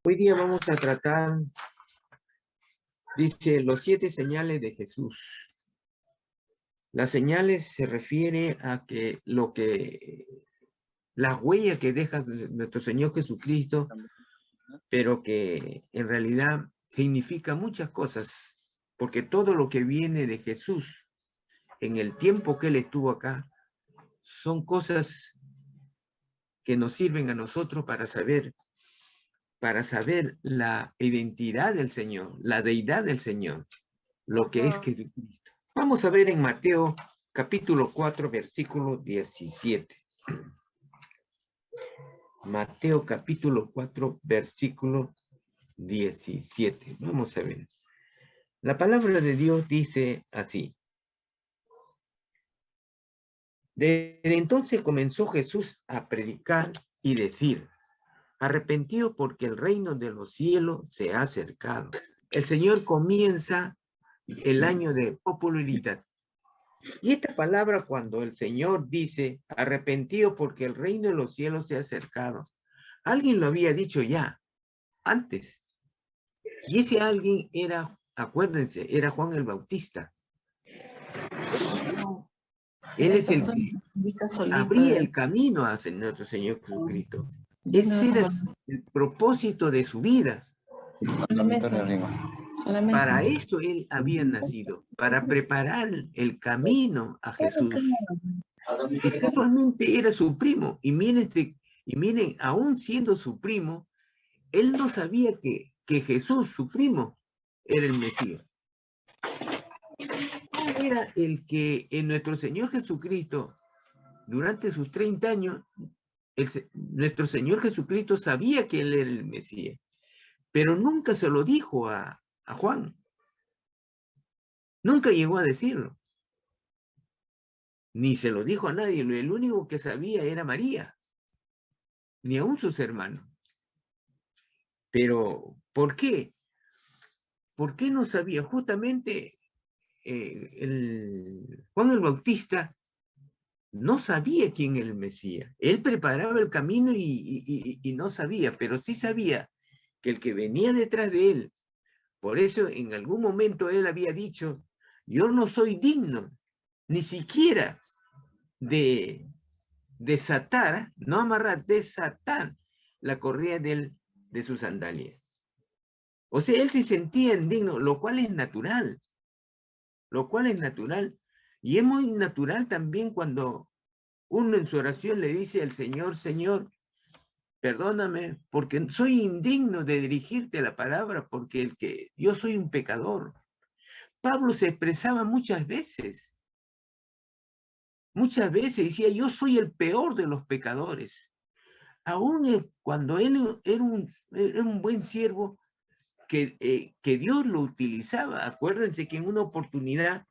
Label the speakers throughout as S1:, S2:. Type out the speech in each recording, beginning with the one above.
S1: Hoy día vamos a tratar, dice, los 7 señales de Jesús. Las señales se refiere a que las huellas que deja nuestro Señor Jesucristo, pero que en realidad significa muchas cosas, porque todo lo que viene de Jesús en el tiempo que Él estuvo acá, son cosas que nos sirven a nosotros para saber la identidad del Señor, la deidad del Señor, lo que es Jesucristo. Vamos a ver en Mateo capítulo 4, versículo 17. Mateo capítulo 4, versículo 17. Vamos a ver. La palabra de Dios dice así. Desde entonces comenzó Jesús a predicar y decir: arrepentido porque el reino de los cielos se ha acercado. El Señor comienza el año de popularidad. Y esta palabra, cuando el Señor dice arrepentido porque el reino de los cielos se ha acercado, alguien lo había dicho ya, antes. Y ese alguien era, acuérdense, era Juan el Bautista. Él es el que abría el camino hacia nuestro Señor Jesucristo. Ese era el propósito de su vida. Para eso él había nacido, para preparar el camino a Jesús. Y casualmente era su primo. Y miren, aún siendo su primo, él no sabía que Jesús, su primo, era el Mesías. Era el que en nuestro Señor Jesucristo, durante sus 30 años, nuestro Señor Jesucristo sabía que él era el Mesías, pero nunca se lo dijo a Juan. Nunca llegó a decirlo. Ni se lo dijo a nadie. El único que sabía era María, ni aún sus hermanos. Pero, ¿por qué? ¿Por qué no sabía? Justamente Juan el Bautista no sabía quién era el Mesías. Él preparaba el camino y no sabía, pero sí sabía que el que venía detrás de él, por eso en algún momento él había dicho: yo no soy digno ni siquiera de desatar, no amarrar, desatar la correa de sus sandalias. O sea, él se sentía indigno, lo cual es natural. Lo cual es natural. Y es muy natural también cuando uno en su oración le dice al Señor: Señor, perdóname, porque soy indigno de dirigirte la palabra, porque yo soy un pecador. Pablo se expresaba muchas veces decía: yo soy el peor de los pecadores. Aún cuando él era un buen siervo, que Dios lo utilizaba. Acuérdense que en una oportunidad,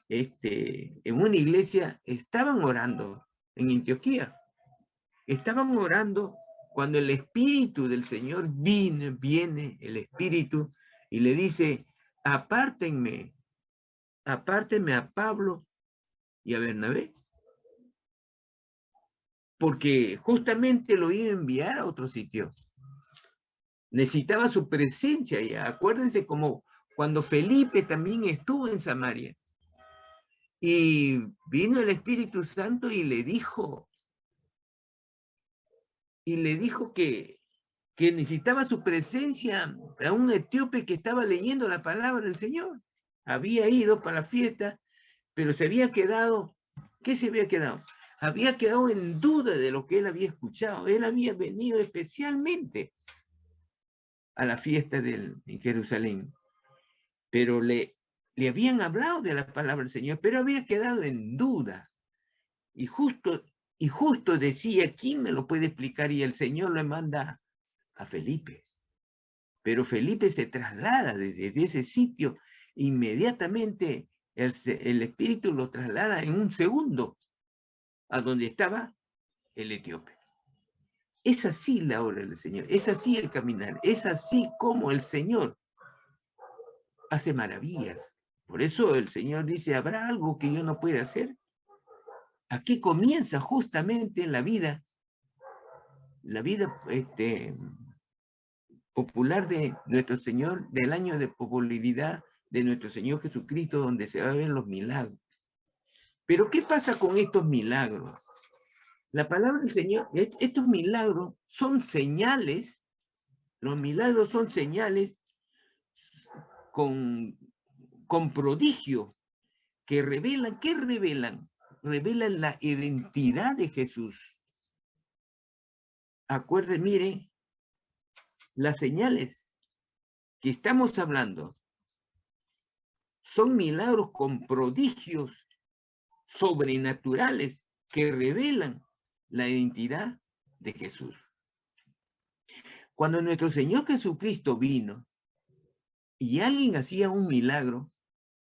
S1: en una iglesia, estaban orando en Antioquía. Estaban orando cuando el Espíritu del Señor viene el Espíritu y le dice: apártenme a Pablo y a Bernabé, porque justamente lo iba a enviar a otro sitio. Necesitaba su presencia allá. Acuérdense como cuando Felipe también estuvo en Samaria y vino el Espíritu Santo y le dijo que necesitaba su presencia a un etíope que estaba leyendo la palabra del Señor. Había ido para la fiesta, pero se había quedado. ¿Qué se había quedado? Había quedado en duda de lo que él había escuchado. Él había venido especialmente a la fiesta en Jerusalén, pero le habían hablado de la palabra del Señor, pero había quedado en duda. Y justo decía: ¿quién me lo puede explicar? Y el Señor le manda a Felipe. Pero Felipe se traslada desde ese sitio. Inmediatamente el Espíritu lo traslada en un segundo a donde estaba el etíope. Es así la obra del Señor, es así el caminar, es así como el Señor hace maravillas. Por eso el Señor dice: ¿habrá algo que yo no pueda hacer? Aquí comienza justamente la vida popular de nuestro Señor, del año de popularidad de nuestro Señor Jesucristo, donde se van a ver los milagros. Pero ¿qué pasa con estos milagros? La palabra del Señor, estos milagros son señales, los milagros son señales con prodigio que revelan, ¿qué revelan? Revelan la identidad de Jesús. Acuérdense, miren, las señales que estamos hablando son milagros con prodigios sobrenaturales que revelan la identidad de Jesús. Cuando nuestro Señor Jesucristo vino y alguien hacía un milagro,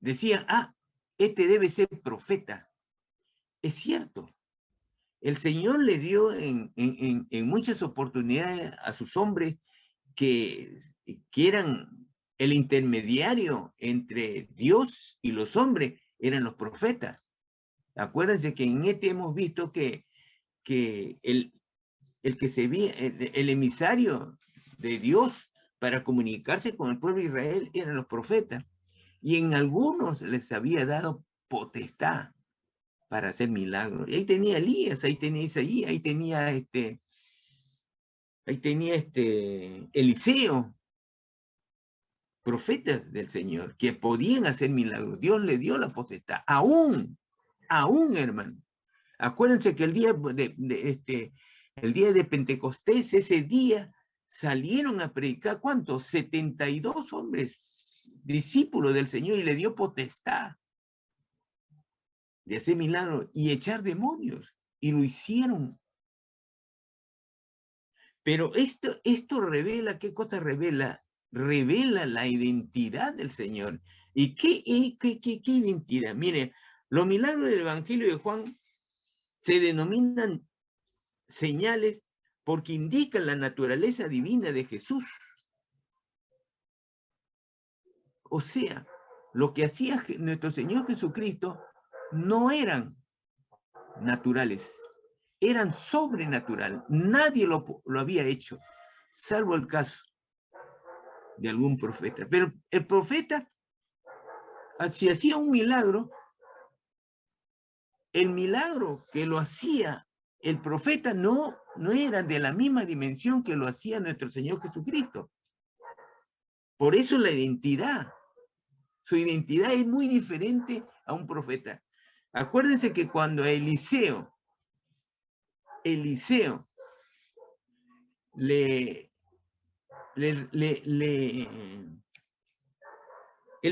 S1: decían, ah, este debe ser profeta. Es cierto. El Señor le dio en muchas oportunidades a sus hombres que eran el intermediario entre Dios y los hombres, eran los profetas. Acuérdense que en este hemos visto que el que se veía, el emisario de Dios para comunicarse con el pueblo de Israel eran los profetas. Y en algunos les había dado potestad para hacer milagros. Y ahí tenía Elías, ahí tenía Isaías, ahí tenía Eliseo, profetas del Señor, que podían hacer milagros. Dios le dio la potestad, aún, hermano. Acuérdense que el día de Pentecostés, ese día, salieron a predicar, ¿cuántos? 72 hombres, discípulos del Señor, y le dio potestad de hacer milagros y echar demonios, y lo hicieron. Pero esto revela, ¿qué cosa revela? Revela la identidad del Señor. ¿Y qué identidad? Mire, los milagros del Evangelio de Juan se denominan señales porque indican la naturaleza divina de Jesús. O sea, lo que hacía nuestro Señor Jesucristo no eran naturales, eran sobrenatural. Nadie lo había hecho, salvo el caso de algún profeta. Pero el profeta, si hacía un milagro, el milagro que lo hacía el profeta no era de la misma dimensión que lo hacía nuestro Señor Jesucristo. Por eso la identidad, su identidad es muy diferente a un profeta. Acuérdense que cuando Eliseo él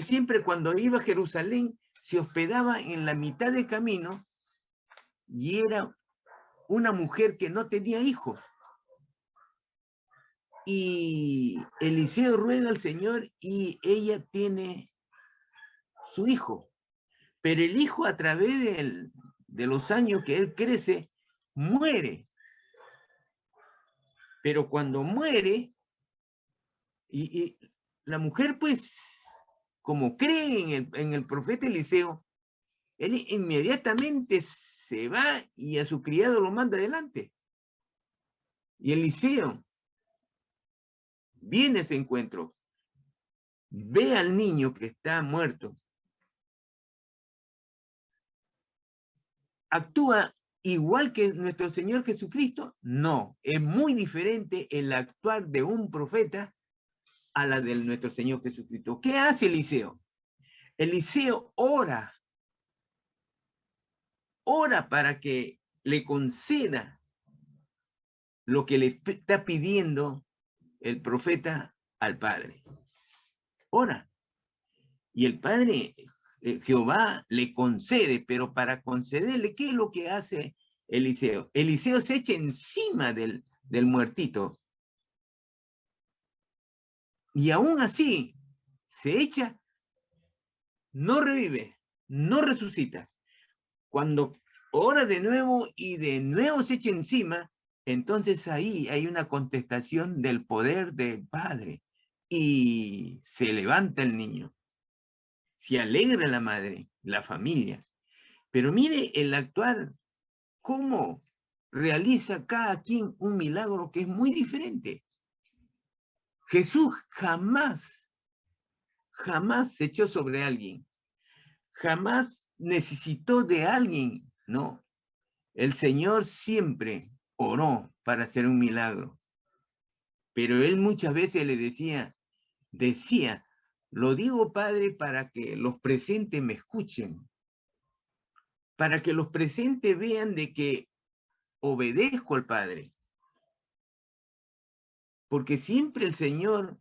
S1: siempre cuando iba a Jerusalén se hospedaba en la mitad del camino y era una mujer que no tenía hijos. Y Eliseo ruega al Señor y ella tiene su hijo. Pero el hijo, a través de los años que él crece, muere. Pero cuando muere, y la mujer, pues, como cree en el profeta Eliseo, él inmediatamente se va y a su criado lo manda adelante. Y Eliseo viene a ese encuentro, ve al niño que está muerto, actúa igual que nuestro Señor Jesucristo. No, es muy diferente el actuar de un profeta a la de nuestro Señor Jesucristo. ¿Qué hace Eliseo? Eliseo ora para que le conceda lo que le está pidiendo el profeta al Padre. Ora. Y el Padre, Jehová, le concede, pero para concederle, ¿qué es lo que hace Eliseo? Eliseo se echa encima del muertito. Y aún así, se echa, no revive, no resucita. Cuando ora de nuevo y de nuevo se echa encima, entonces ahí hay una contestación del poder del Padre. Y se levanta el niño. Se alegra la madre, la familia. Pero mire el actuar, cómo realiza cada quien un milagro que es muy diferente. Jesús jamás se echó sobre alguien. Jamás necesitó de alguien, no. El Señor siempre oró para hacer un milagro. Pero él muchas veces le decía, lo digo, Padre, para que los presentes me escuchen, para que los presentes vean de que obedezco al Padre. Porque siempre el Señor,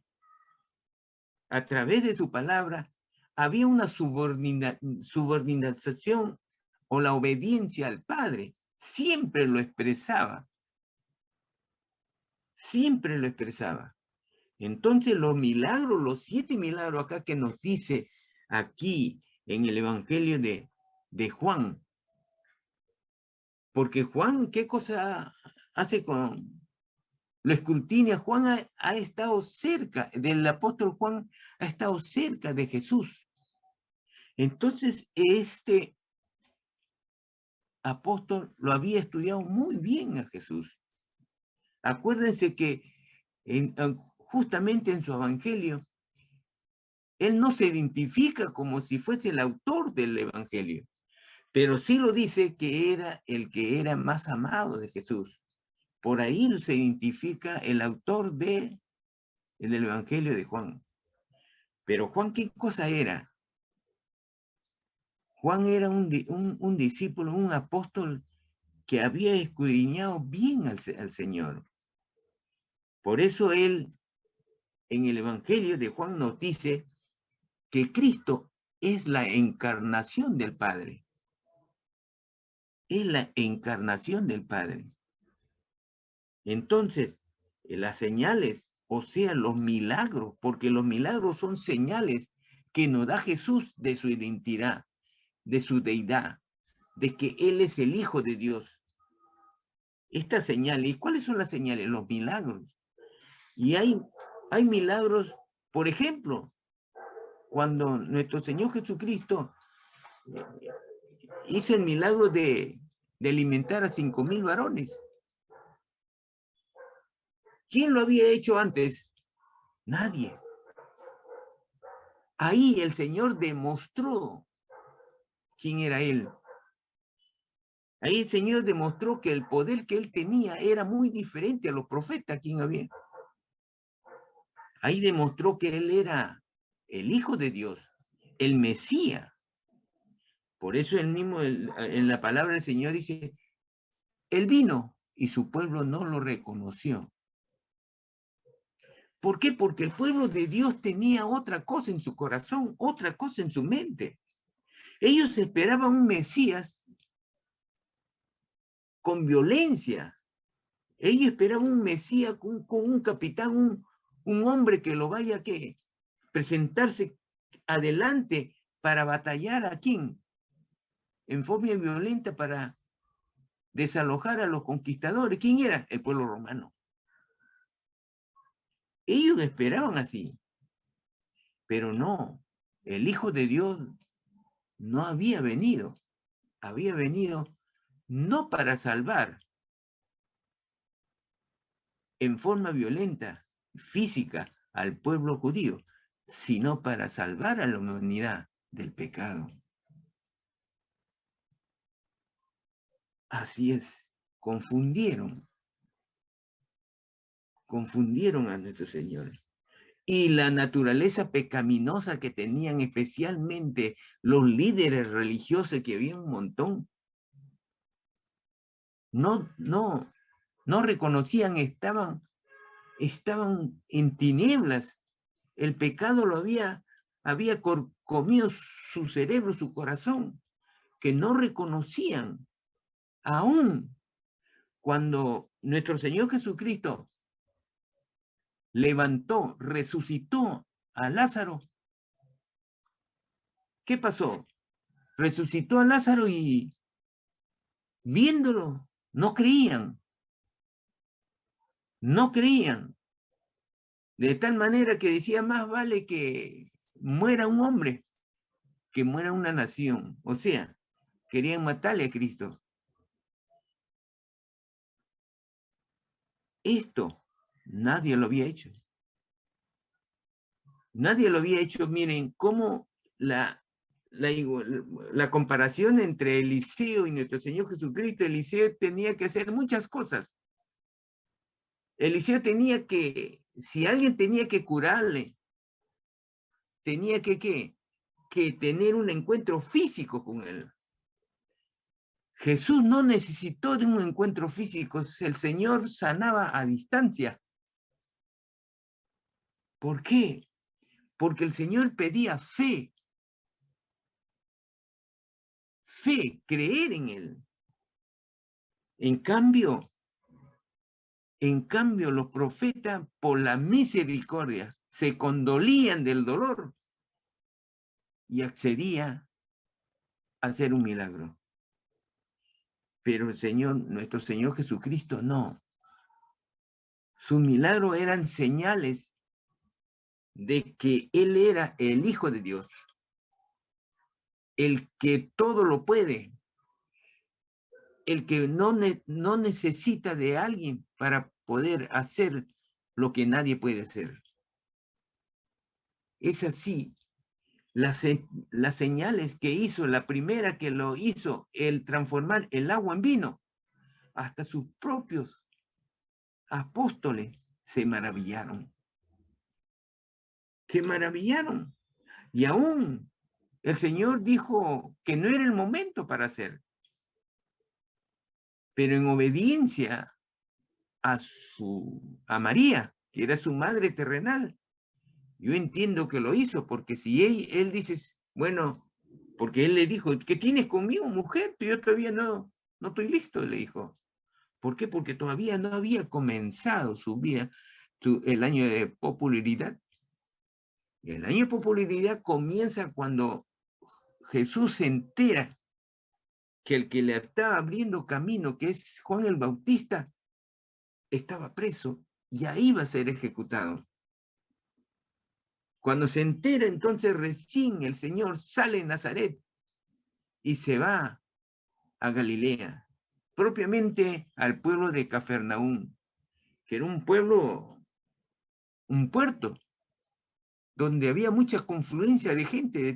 S1: a través de su palabra, había una subordinación o la obediencia al Padre. Siempre lo expresaba. Siempre lo expresaba. Entonces los milagros, los 7 milagros acá que nos dice aquí en el Evangelio de Juan, porque Juan, ¿qué cosa hace con? Lo escrutina. Juan ha estado cerca, del apóstol Juan ha estado cerca de Jesús. Entonces este apóstol lo había estudiado muy bien a Jesús. Acuérdense que justamente en su Evangelio, él no se identifica como si fuese el autor del Evangelio, pero sí lo dice que era el que era más amado de Jesús. Por ahí se identifica el autor del Evangelio de Juan. Pero Juan, ¿qué cosa era? Juan era un discípulo, un apóstol que había escudriñado bien al Señor. Por eso él, en el Evangelio de Juan, nos dice que Cristo es la encarnación del Padre. Es la encarnación del Padre. Entonces, las señales, o sea, los milagros, porque los milagros son señales que nos da Jesús de su identidad, de su deidad, de que Él es el Hijo de Dios. Estas señales, ¿y cuáles son las señales? Los milagros. Y hay milagros, por ejemplo, cuando nuestro Señor Jesucristo hizo el milagro de alimentar a 5,000 varones. ¿Quién lo había hecho antes? Nadie. Ahí el Señor demostró quién era Él. Ahí el Señor demostró que el poder que Él tenía era muy diferente a los profetas, quien había. Ahí demostró que Él era el Hijo de Dios, el Mesías. Por eso él mismo, en la palabra del Señor dice, Él vino y su pueblo no lo reconoció. ¿Por qué? Porque el pueblo de Dios tenía otra cosa en su corazón, otra cosa en su mente. Ellos esperaban un Mesías con violencia. Ellos esperaban un Mesías con un capitán, un hombre que lo vaya a presentarse adelante para batallar a quién, en forma violenta para desalojar a los conquistadores. ¿Quién era? El pueblo romano. Ellos esperaban así, pero no, el Hijo de Dios no había venido no para salvar en forma violenta, física, al pueblo judío, sino para salvar a la humanidad del pecado. Así es, confundieron a nuestro Señor. Y la naturaleza pecaminosa que tenían especialmente los líderes religiosos, que había un montón, no reconocían, estaban en tinieblas. El pecado lo había comido su cerebro, su corazón, que no reconocían. Aún cuando nuestro Señor Jesucristo levantó, resucitó a Lázaro, ¿qué pasó? Resucitó a Lázaro y viéndolo, no creían. De tal manera que decía, más vale que muera un hombre que muera una nación. O sea, querían matarle a Cristo. Esto nadie lo había hecho. Nadie lo había hecho. Miren cómo la comparación entre Eliseo y nuestro Señor Jesucristo. Eliseo tenía que hacer muchas cosas. Eliseo tenía que, si alguien tenía que curarle, tenía que tener un encuentro físico con él. Jesús no necesitó de un encuentro físico, el Señor sanaba a distancia. ¿Por qué? Porque el Señor pedía fe. Fe, creer en Él. En cambio, los profetas, por la misericordia, se condolían del dolor y accedían a hacer un milagro. Pero el Señor, nuestro Señor Jesucristo, no. Sus milagros eran señales de que Él era el Hijo de Dios, el que todo lo puede, el que no necesita de alguien para poder hacer lo que nadie puede hacer. Es así. Las señales que hizo, la primera que lo hizo, el transformar el agua en vino, hasta sus propios apóstoles se maravillaron. Se maravillaron. Y aún el Señor dijo que no era el momento para hacer. Pero en obediencia a María, que era su madre terrenal, yo entiendo que lo hizo, porque si él dice, bueno, porque él le dijo, ¿qué tienes conmigo, mujer? Yo todavía no estoy listo, le dijo. ¿Por qué? Porque todavía no había comenzado su vida, el año de popularidad. El año de popularidad comienza cuando Jesús se entera que el que le estaba abriendo camino, que es Juan el Bautista, estaba preso y ahí va a ser ejecutado. Cuando se entera, entonces recién el Señor sale de Nazaret y se va a Galilea, propiamente al pueblo de Cafarnaúm, que era un pueblo, un puerto, donde había mucha confluencia de gente de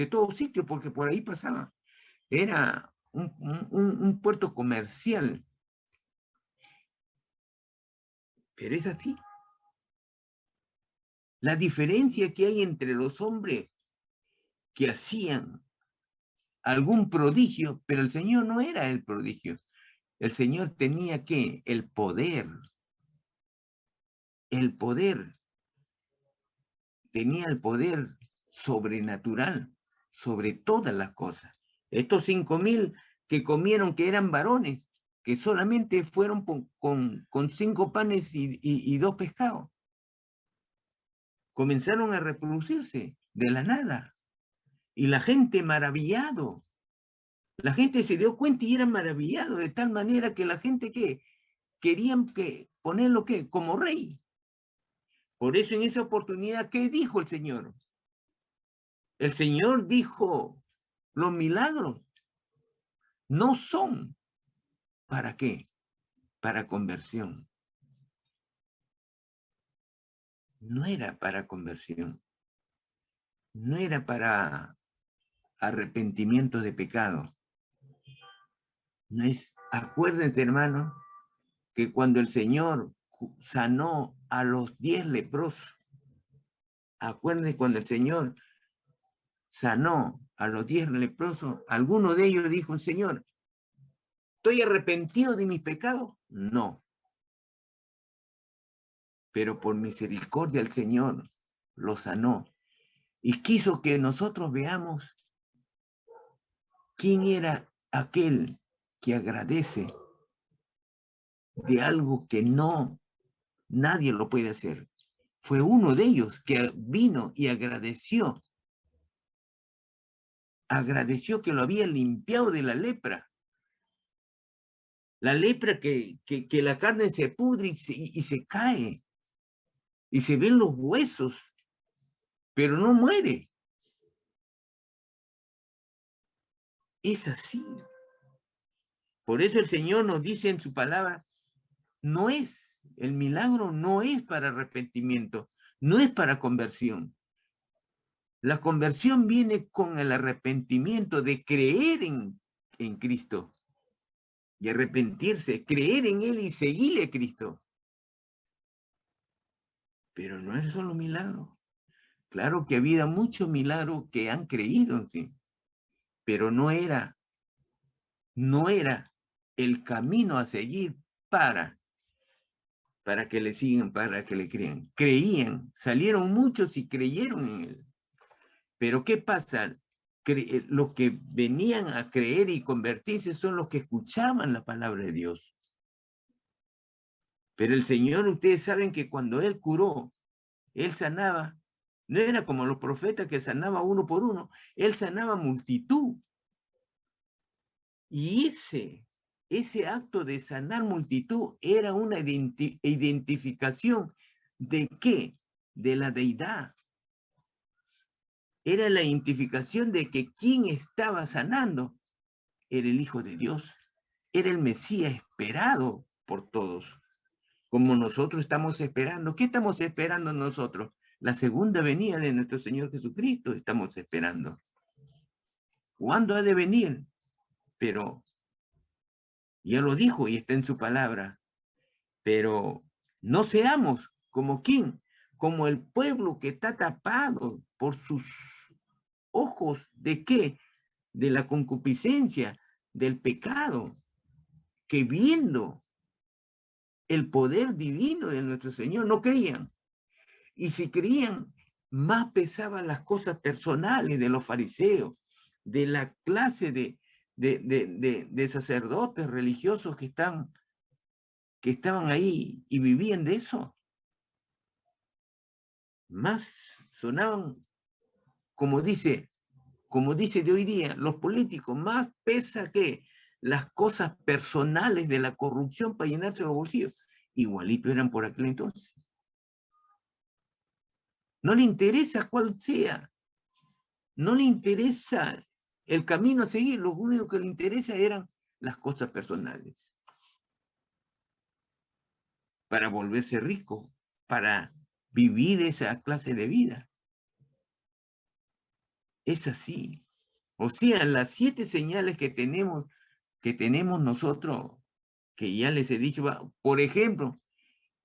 S1: todo sitio, porque por ahí pasaba. Era un puerto comercial. Pero es así. La diferencia que hay entre los hombres que hacían algún prodigio, pero el Señor no era el prodigio. El Señor tenía que el poder, tenía el poder sobrenatural sobre todas las cosas. Estos 5.000 que comieron, que eran varones, que solamente fueron con 5 panes y 2 pescados, comenzaron a reproducirse de la nada. Y la gente maravillado. La gente se dio cuenta y eran maravillados, de tal manera que la gente que querían ponerlo como rey. Por eso en esa oportunidad, ¿qué dijo el Señor? El Señor dijo, los milagros no son, ¿para qué? Para conversión. No era para conversión. No era para arrepentimiento de pecado. No es, acuérdense, hermano, que cuando el Señor sanó a los 10 leprosos, acuérdense cuando el Señor sanó a los 10 leprosos, alguno de ellos dijo, Señor, ¿estoy arrepentido de mis pecados? No. Pero por misericordia el Señor lo sanó y quiso que nosotros veamos quién era aquel que agradece de algo que nadie lo puede hacer. Fue uno de ellos que vino y agradeció que lo había limpiado de la lepra. La lepra que la carne se pudre y se cae. Y se ven los huesos, pero no muere. Es así. Por eso el Señor nos dice en su palabra, el milagro no es para arrepentimiento. no es para conversión. La conversión viene con el arrepentimiento de creer en Cristo y arrepentirse, creer en Él y seguirle a Cristo. Pero no es solo milagro. Claro que había muchos milagros que han creído en sí, pero no era el camino a seguir para que le sigan, para que le crean. Creían, salieron muchos y creyeron en Él. Pero ¿qué pasa? Los que venían a creer y convertirse son los que escuchaban la palabra de Dios. Pero el Señor, ustedes saben que cuando Él curó, Él sanaba, no era como los profetas que sanaba uno por uno, Él sanaba multitud. Y ese acto de sanar multitud era una identificación ¿de qué? De la deidad. Era la identificación de que quien estaba sanando era el Hijo de Dios, era el Mesías esperado por todos, como nosotros estamos esperando. ¿Qué estamos esperando nosotros? La segunda venida de nuestro Señor Jesucristo estamos esperando. ¿Cuándo ha de venir? Pero ya lo dijo y está en su palabra. Pero no seamos como quién, como el pueblo que está tapado por sus ojos de qué, de la concupiscencia, del pecado, que viendo el poder divino de nuestro Señor no creían. Y si creían, más pesaban las cosas personales de los fariseos, de la clase de sacerdotes religiosos que estaban ahí y vivían de eso. Más sonaban, como dice de hoy día, los políticos, más pesa que las cosas personales de la corrupción para llenarse los bolsillos. Igualito eran por aquel entonces. No le interesa cuál sea, no le interesa el camino a seguir, lo único que le interesa eran las cosas personales. Para volverse rico, para vivir esa clase de vida. Es así. O sea, las 7 señales que tenemos nosotros, que ya les he dicho, por ejemplo,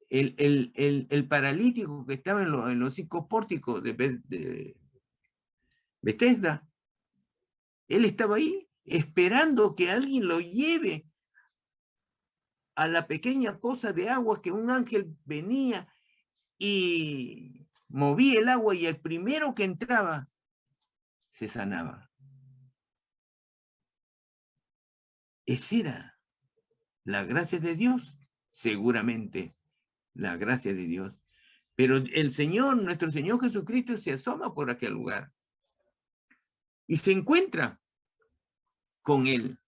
S1: el paralítico que estaba en los 5 pórticos de Bethesda, él estaba ahí esperando que alguien lo lleve a la pequeña poza de agua que un ángel venía y movía el agua y el primero que entraba se sanaba. Esa era la gracia de Dios, seguramente la gracia de Dios. Pero el Señor, nuestro Señor Jesucristo, se asoma por aquel lugar y se encuentra con él.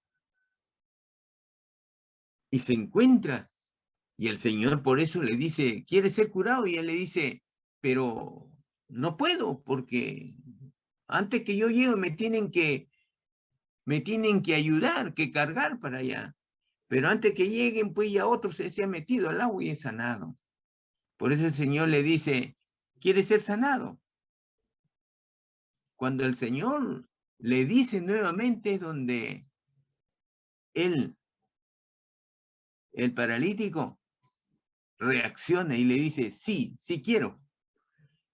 S1: Y se encuentra. Y el Señor por eso le dice, ¿quiere ser curado? Y él le dice, pero no puedo, porque antes que yo llegue me tienen que ayudar, que cargar para allá. Pero antes que lleguen, pues ya otro se ha metido al agua y es sanado. Por eso el Señor le dice, ¿quiere ser sanado? Cuando el Señor le dice nuevamente es donde el paralítico reacciona y le dice, sí, sí quiero.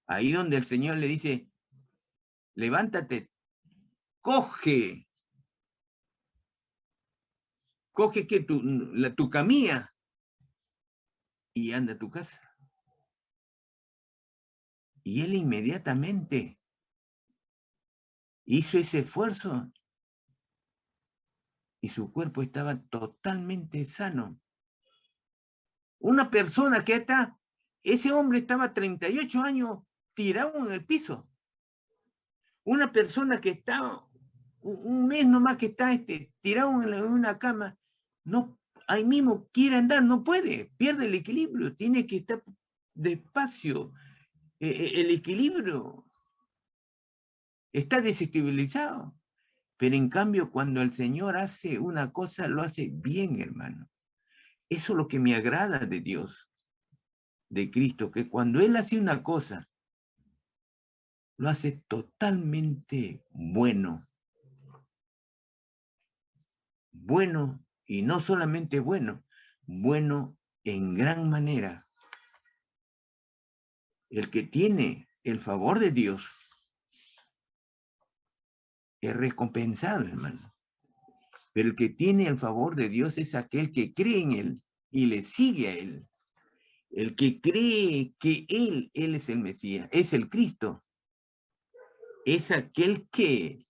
S1: Ahí donde el Señor le dice, levántate, coge que tu camilla y anda a tu casa. Y él inmediatamente hizo ese esfuerzo y su cuerpo estaba totalmente sano. Una persona que ese hombre estaba 38 años tirado en el piso. Una persona que está un mes nomás que está tirado en una cama, no, ahí mismo quiere andar, no puede, pierde el equilibrio, tiene que estar despacio. El equilibrio está desestabilizado. Pero en cambio, cuando el Señor hace una cosa, lo hace bien, hermano. Eso es lo que me agrada de Dios. de Cristo, que cuando Él hace una cosa, lo hace totalmente bueno. Bueno, y no solamente bueno, bueno en gran manera. El que tiene el favor de Dios es recompensado, hermano. Pero el que tiene el favor de Dios es aquel que cree en Él y le sigue a Él. El que cree que Él es el Mesías, es el Cristo. Es aquel que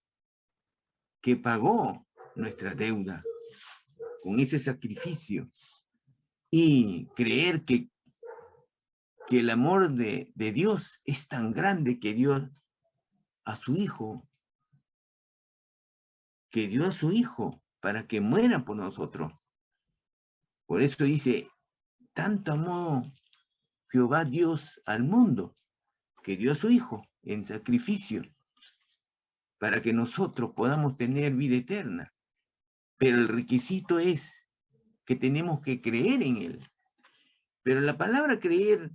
S1: pagó nuestra deuda con ese sacrificio. Y creer que el amor de Dios es tan grande que dio a su Hijo, para que muera por nosotros. Por eso dice, tanto amó Jehová Dios al mundo, que dio a su Hijo en sacrificio, para que nosotros podamos tener vida eterna. Pero el requisito es que tenemos que creer en Él. Pero la palabra creer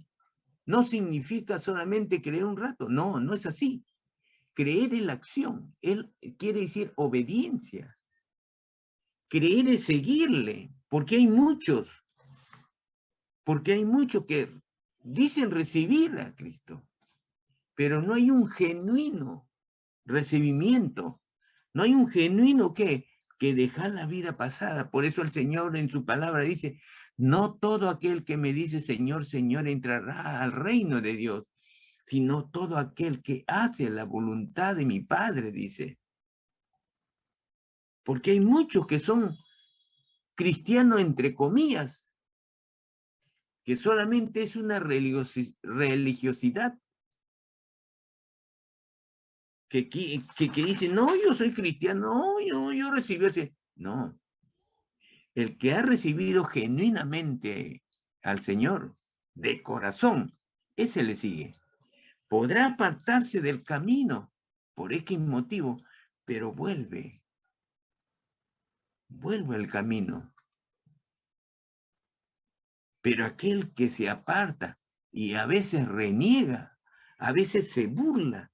S1: no significa solamente creer un rato. No, no es así. Creer es la acción. Él quiere decir obediencia. Creer es seguirle, porque hay muchos que dicen recibir a Cristo, pero no hay un genuino recibimiento, no hay un genuino que dejar la vida pasada. Por eso el Señor en su palabra dice, no todo aquel que me dice Señor, Señor entrará al reino de Dios, sino todo aquel que hace la voluntad de mi Padre, dice. Porque hay muchos que son cristianos entre comillas, que solamente es una religiosidad, que dice, no, yo soy cristiano, no, yo recibí ese. No, el que ha recibido genuinamente al Señor, de corazón, ese le sigue. Podrá apartarse del camino por X motivo, pero vuelve al camino. Pero aquel que se aparta y a veces reniega, a veces se burla.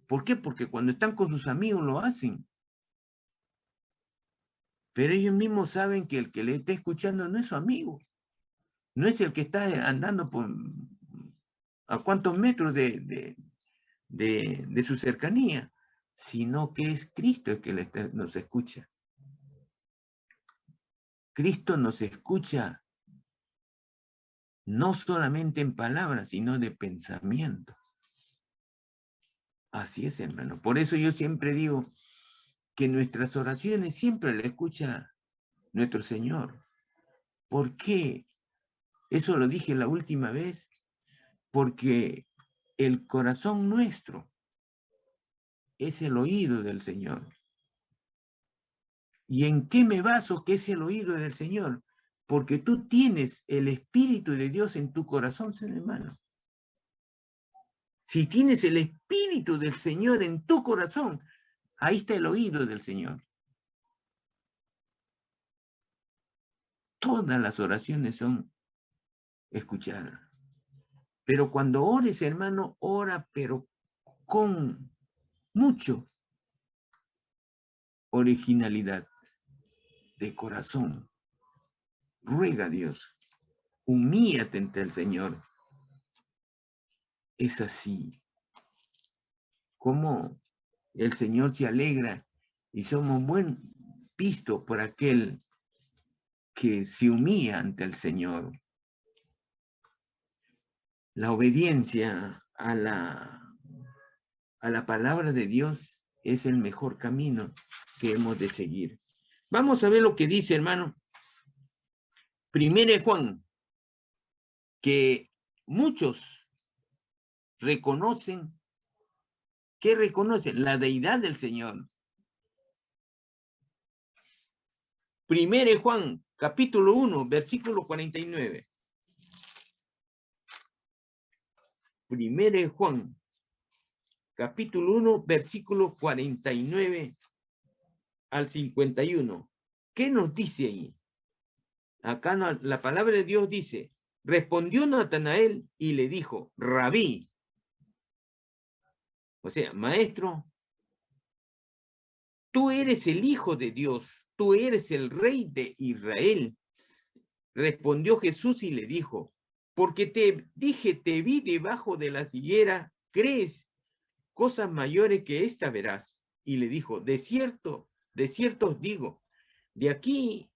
S1: ¿Por qué? Porque cuando están con sus amigos lo hacen. Pero ellos mismos saben que el que le está escuchando no es su amigo. No es el que está andando a cuántos metros de su cercanía, sino que es Cristo el que nos escucha. Cristo nos escucha no solamente en palabras, sino de pensamiento. Así es, hermano. Por eso yo siempre digo que nuestras oraciones siempre le escucha nuestro Señor. ¿Por qué? Eso lo dije la última vez, porque el corazón nuestro es el oído del Señor. ¿Y en qué me baso que es el oído del Señor? Porque tú tienes el Espíritu de Dios en tu corazón, hermano. Si tienes el Espíritu del Señor en tu corazón, ahí está el oído del Señor. Todas las oraciones son escuchadas. Pero cuando ores, hermano, ora, pero con mucho originalidad de corazón. Ruega a Dios. Humíllate ante el Señor. Es así. Como el Señor se alegra y somos buen visto por aquel que se humilla ante el Señor. La obediencia a la palabra de Dios es el mejor camino que hemos de seguir. Vamos a ver lo que dice, hermano. Primero Juan, que muchos reconocen, ¿qué reconocen? La deidad del Señor. Primero Juan, capítulo 1, versículo 49. Primero Juan, capítulo 1, versículo 49 al 51. ¿Qué nos dice ahí? Acá la palabra de Dios dice, Respondió Natanael y le dijo, Rabí, o sea, maestro, tú eres el Hijo de Dios, tú eres el Rey de Israel. Respondió Jesús y le dijo, porque te dije, te vi debajo de la higuera, ¿crees? Cosas mayores que esta verás. Y le dijo, de cierto os digo, de aquí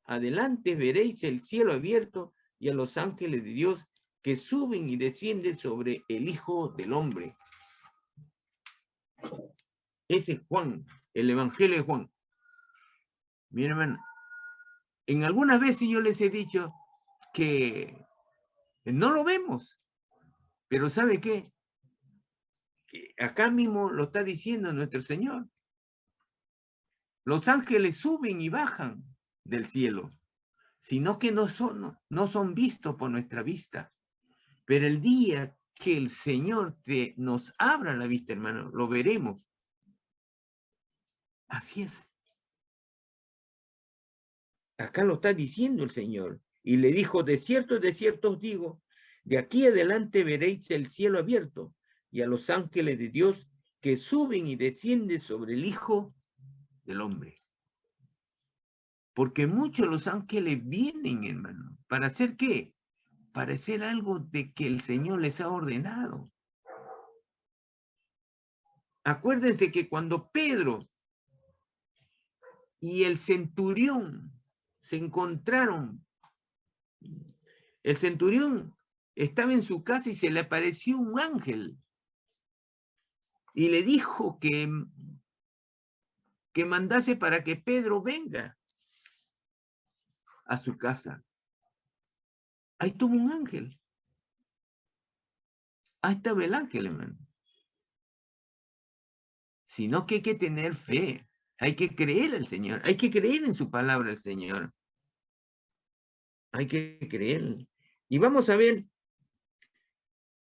S1: adelante veréis el cielo abierto y a los ángeles de Dios que suben y descienden sobre el Hijo del Hombre. Ese es Juan, el Evangelio de Juan. Mi hermano, en algunas veces yo les he dicho que no lo vemos, pero ¿sabe qué? Que acá mismo lo está diciendo nuestro Señor. Los ángeles suben y bajan del cielo, sino que no son vistos por nuestra vista. Pero el día que el Señor nos abra la vista, hermano, lo veremos. Así es. Acá lo está diciendo el Señor. Y le dijo, de cierto os digo, de aquí adelante veréis el cielo abierto y a los ángeles de Dios que suben y descienden sobre el Hijo del Hombre. Porque muchos los ángeles vienen, hermano. ¿Para hacer qué? Para hacer algo de que el Señor les ha ordenado. Acuérdense que cuando Pedro y el centurión se encontraron, el centurión estaba en su casa y se le apareció un ángel y le dijo que mandase para que Pedro venga a su casa. Ahí tuvo un ángel. Ahí estaba el ángel, hermano. Sino que hay que tener fe. Hay que creer al Señor. Hay que creer en su palabra al Señor. Hay que creer. Y vamos a ver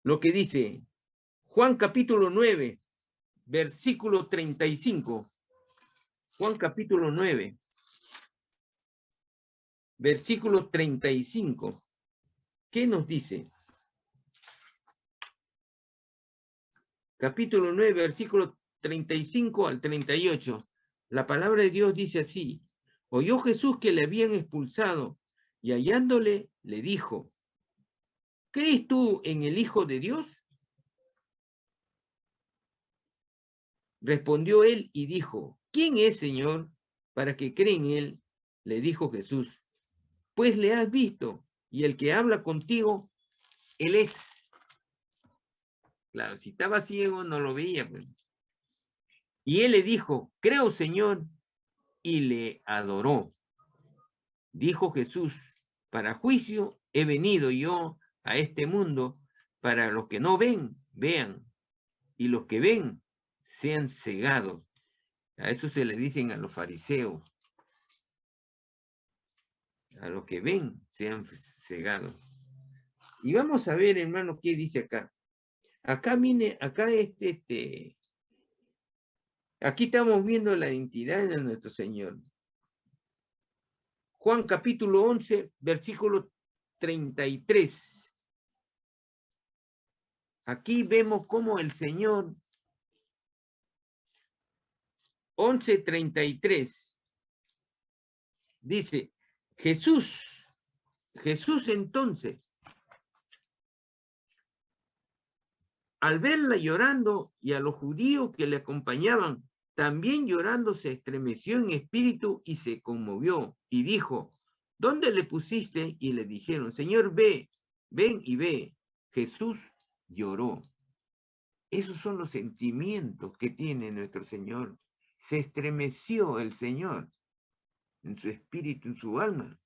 S1: lo que dice Juan capítulo 9, versículo 35. Juan capítulo 9, versículo 35. ¿Qué nos dice? Capítulo 9, versículo 35 al 38. La palabra de Dios dice así. Oyó Jesús que le habían expulsado y hallándole le dijo, ¿crees tú en el Hijo de Dios? Respondió él y dijo, ¿quién es, Señor, para que cree en él? Le dijo Jesús, pues le has visto, y el que habla contigo, él es. Claro, si estaba ciego no lo veía. Pues. Y él le dijo, creo, Señor, y le adoró. Dijo Jesús, para juicio he venido yo a este mundo, para los que no ven, vean, y los que ven, sean cegados. A eso se le dicen a los fariseos. A los que ven, sean cegados. Y vamos a ver, hermano, qué dice acá. Acá viene, acá aquí estamos viendo la identidad de nuestro Señor. Juan capítulo 11, versículo 33. Aquí vemos cómo el Señor, 11:33, dice, Jesús entonces, al verla llorando y a los judíos que le acompañaban, también llorando se estremeció en espíritu y se conmovió y dijo, ¿dónde le pusiste? Y le dijeron, Señor, ven y ve. Jesús lloró. Esos son los sentimientos que tiene nuestro Señor. Se estremeció el Señor en su espíritu, en su alma,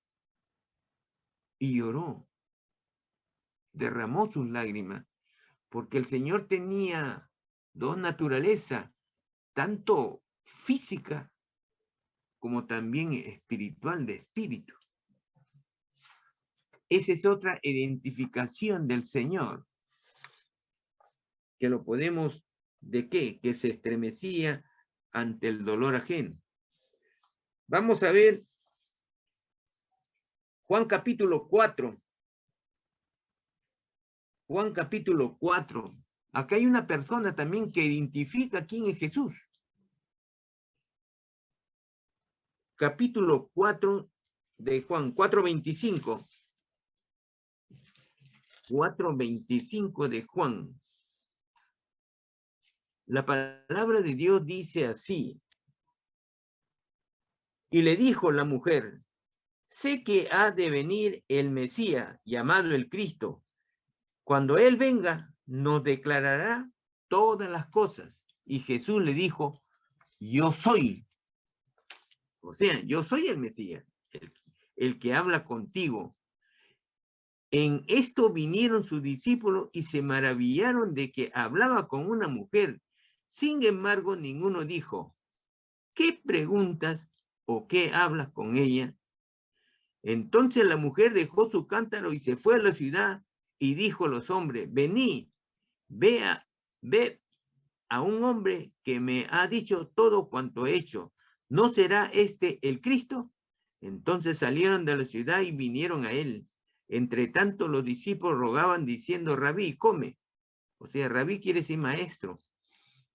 S1: y lloró. Derramó sus lágrimas, porque el Señor tenía dos naturalezas, tanto física como también espiritual, de espíritu. Esa es otra identificación del Señor, que lo podemos, ¿de qué? Que se estremecía ante el dolor ajeno. Vamos a ver Juan capítulo 4, Juan capítulo 4. Acá hay una persona también que identifica quién es Jesús. Capítulo 4 de Juan, 4:25. 4:25 de Juan. La palabra de Dios dice así. Y le dijo la mujer, sé que ha de venir el Mesías, llamado el Cristo. Cuando Él venga, nos declarará todas las cosas. Y Jesús le dijo, yo soy. O sea, yo soy el Mesías, el que habla contigo. En esto vinieron sus discípulos y se maravillaron de que hablaba con una mujer. Sin embargo, ninguno dijo, ¿qué preguntas o qué hablas con ella? Entonces la mujer dejó su cántaro y se fue a la ciudad y dijo a los hombres, venid, ve a un hombre que me ha dicho todo cuanto he hecho. ¿No será este el Cristo? Entonces salieron de la ciudad y vinieron a él. Entre tanto los discípulos rogaban diciendo, Rabí, come. O sea, Rabí quiere decir maestro.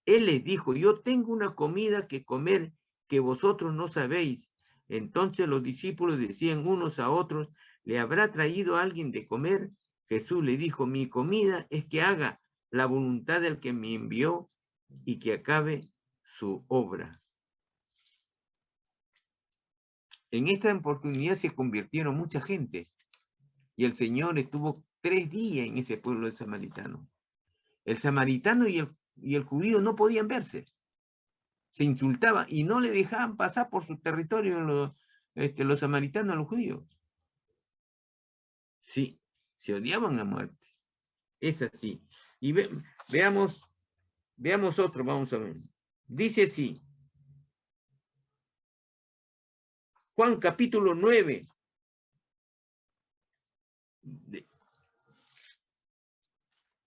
S1: Él les dijo, yo tengo una comida que comer que vosotros no sabéis. Entonces los discípulos decían unos a otros, ¿le habrá traído alguien de comer? Jesús le dijo, mi comida es que haga la voluntad del que me envió y que acabe su obra. En esta oportunidad se convirtieron mucha gente y el Señor estuvo 3 días en ese pueblo de samaritano. El samaritano y el judío no podían verse. Se insultaban y no le dejaban pasar por su territorio los samaritanos a los judíos. Sí, se odiaban a muerte. Es así. Y veamos otro, vamos a ver. Dice así. Juan capítulo 9.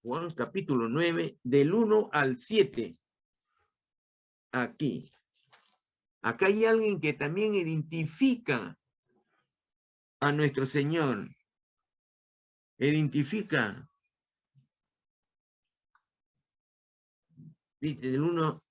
S1: Juan capítulo 9, del 1 al 7. Aquí. Acá hay alguien que también identifica a nuestro Señor. Identifica. Dice del 1.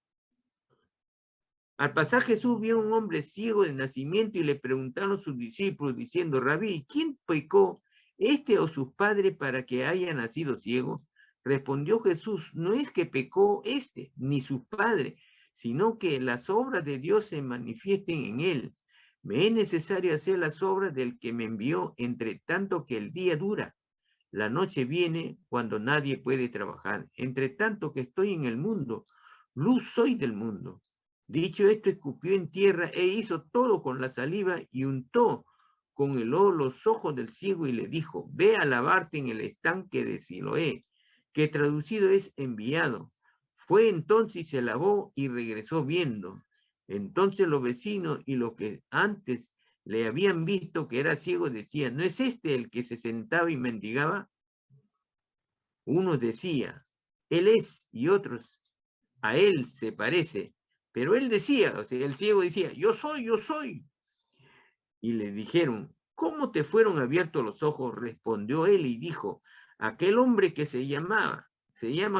S1: Al pasar Jesús vio a un hombre ciego de nacimiento y le preguntaron sus discípulos diciendo, Rabí, ¿quién pecó, este o sus padres, para que haya nacido ciego? Respondió Jesús, no es que pecó este ni sus padres, sino que las obras de Dios se manifiesten en él. Me es necesario hacer las obras del que me envió, entre tanto que el día dura. La noche viene cuando nadie puede trabajar. Entre tanto que estoy en el mundo, luz soy del mundo. Dicho esto, escupió en tierra e hizo todo con la saliva y untó con el lodo los ojos del ciego y le dijo, ve a lavarte en el estanque de Siloé, que traducido es enviado. Fue entonces y se lavó y regresó viendo. Entonces los vecinos y los que antes le habían visto que era ciego decían, ¿no es este el que se sentaba y mendigaba? Uno decía, él es, y otros, a él se parece. Pero él decía, o sea, el ciego decía, yo soy, yo soy. Y le dijeron, ¿cómo te fueron abiertos los ojos? Respondió él y dijo, aquel hombre que se llama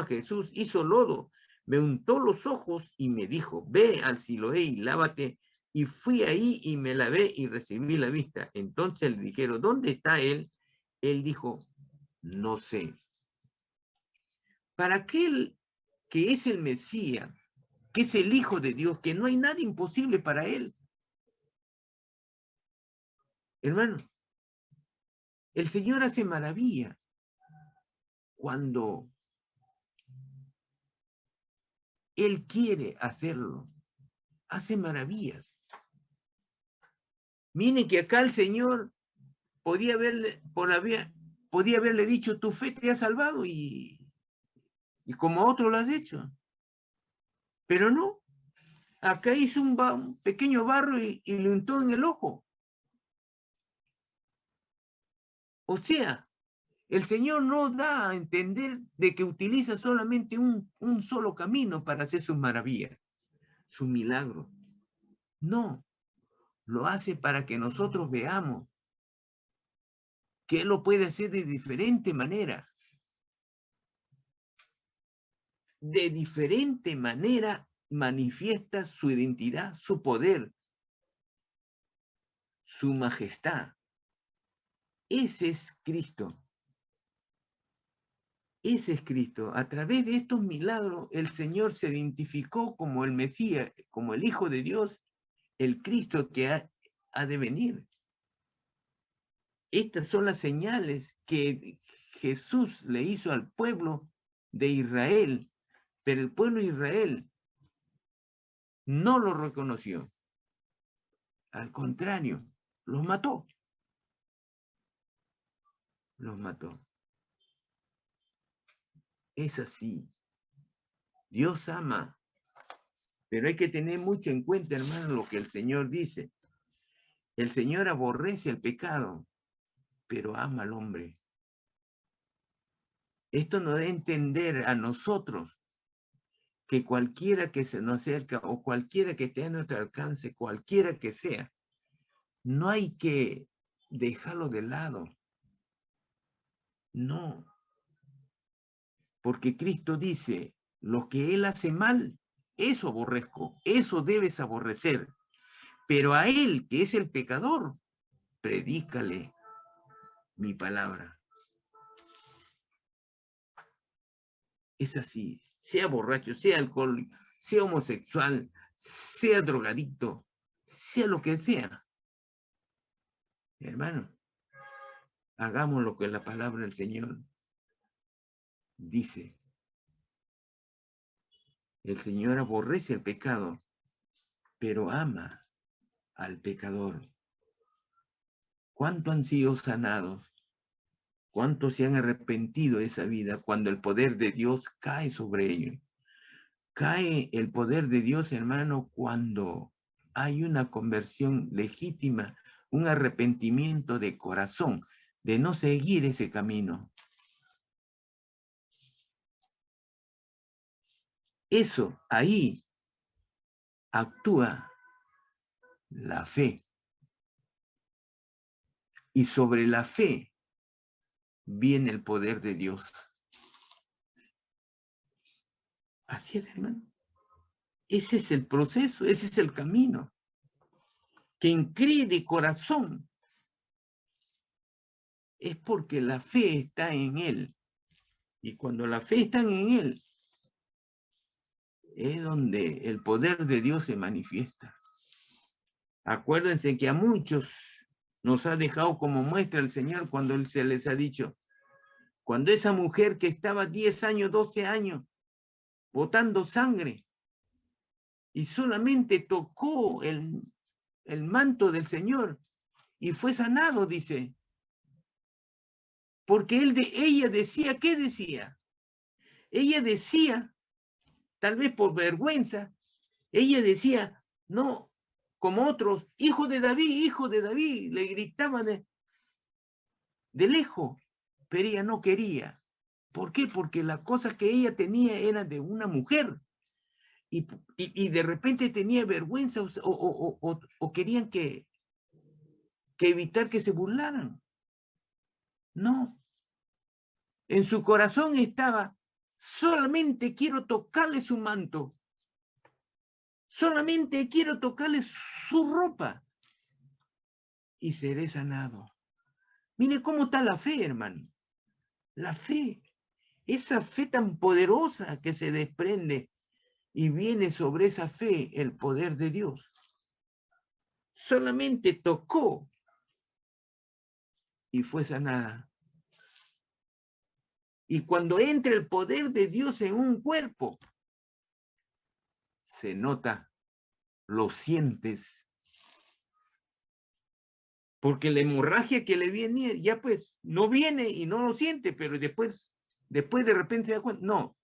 S1: Jesús, hizo lodo, me untó los ojos y me dijo, ve al Siloé y lávate. Y fui ahí y me lavé y recibí la vista. Entonces le dijeron, ¿dónde está él? Él dijo, no sé. Para aquel que es el Mesías, que es el Hijo de Dios, que no hay nada imposible para él. Hermano, el Señor hace maravilla cuando Él quiere hacerlo. Hace maravillas. Miren que acá el Señor podía haberle dicho, tu fe te ha salvado y como otro lo has hecho. Pero no, acá hizo un pequeño barro y lo untó en el ojo. O sea, el Señor no da a entender de que utiliza solamente un solo camino para hacer sus maravillas, su milagro. No, lo hace para que nosotros veamos que Él lo puede hacer de diferente manera. de diferente manera manifiesta su identidad, su poder, su majestad. Ese es Cristo. Ese es Cristo. A través de estos milagros, el Señor se identificó como el Mesías, como el Hijo de Dios, el Cristo que ha de venir. Estas son las señales que Jesús le hizo al pueblo de Israel, pero el pueblo de Israel no lo reconoció. Al contrario, los mató. Los mató. Es así. Dios ama. Pero hay que tener mucho en cuenta, hermano, lo que el Señor dice. El Señor aborrece el pecado, pero ama al hombre. Esto nos da a entender a nosotros que cualquiera que se nos acerca o cualquiera que esté a nuestro alcance, cualquiera que sea, no hay que dejarlo de lado. No. Porque Cristo dice, lo que Él hace mal, eso aborrezco, eso debes aborrecer. Pero a Él, que es el pecador, predícale mi palabra. Es así, sea borracho, sea alcohólico, sea homosexual, sea drogadicto, sea lo que sea. Hermano, hagamos lo que la palabra del Señor dice. El Señor aborrece el pecado, pero ama al pecador. ¿Cuántos han sido sanados? ¿Cuántos se han arrepentido de esa vida cuando el poder de Dios cae sobre ellos? Cae el poder de Dios, hermano, cuando hay una conversión legítima, un arrepentimiento de corazón, de no seguir ese camino. Eso, ahí actúa la fe. Y sobre la fe viene el poder de Dios. Así es, hermano. Ese es el proceso, ese es el camino. Quien cree de corazón es porque la fe está en él. Y cuando la fe está en él, es donde el poder de Dios se manifiesta. Acuérdense que a muchos nos ha dejado como muestra el Señor cuando Él se les ha dicho, cuando esa mujer que estaba 10 años, 12 años, botando sangre, y solamente tocó el manto del Señor, y fue sanado, dice. Porque ella decía, ¿qué decía? Ella decía, tal vez por vergüenza, ella decía, no, como otros, hijo de David, le gritaban de lejos, pero ella no quería. ¿Por qué? Porque la cosa que ella tenía era de una mujer, y de repente tenía vergüenza o querían que evitar que se burlaran. No. En su corazón estaba, solamente quiero tocarle su manto. Solamente quiero tocarle su ropa y seré sanado. Mire cómo está la fe, hermano. La fe, esa fe tan poderosa que se desprende y viene sobre esa fe el poder de Dios. Solamente tocó y fue sanada. Y cuando entra el poder de Dios en un cuerpo, se nota, lo sientes. Porque la hemorragia que le viene, ya pues, no viene y no lo siente, pero después de repente se da cuenta, no.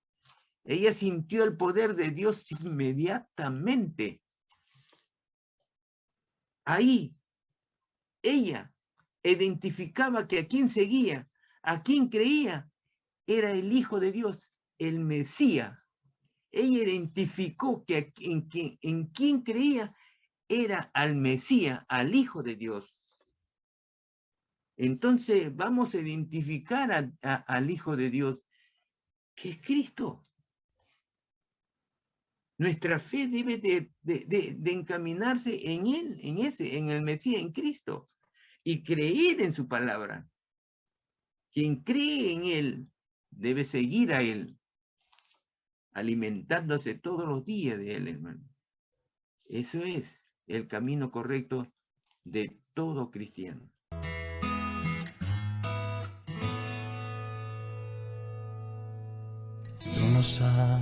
S1: Ella sintió el poder de Dios inmediatamente. Ahí, ella identificaba que a quien seguía, a quien creía, era el Hijo de Dios, el Mesías. Ella identificó que en quien creía era al Mesías, al Hijo de Dios. Entonces vamos a identificar al Hijo de Dios, que es Cristo. Nuestra fe debe de encaminarse en Él, en el Mesías, en Cristo, y creer en su palabra. Quien cree en Él debe seguir a Él, alimentándose todos los días de Él, hermano. Eso es el camino correcto de todo cristiano.
S2: Tú no sabes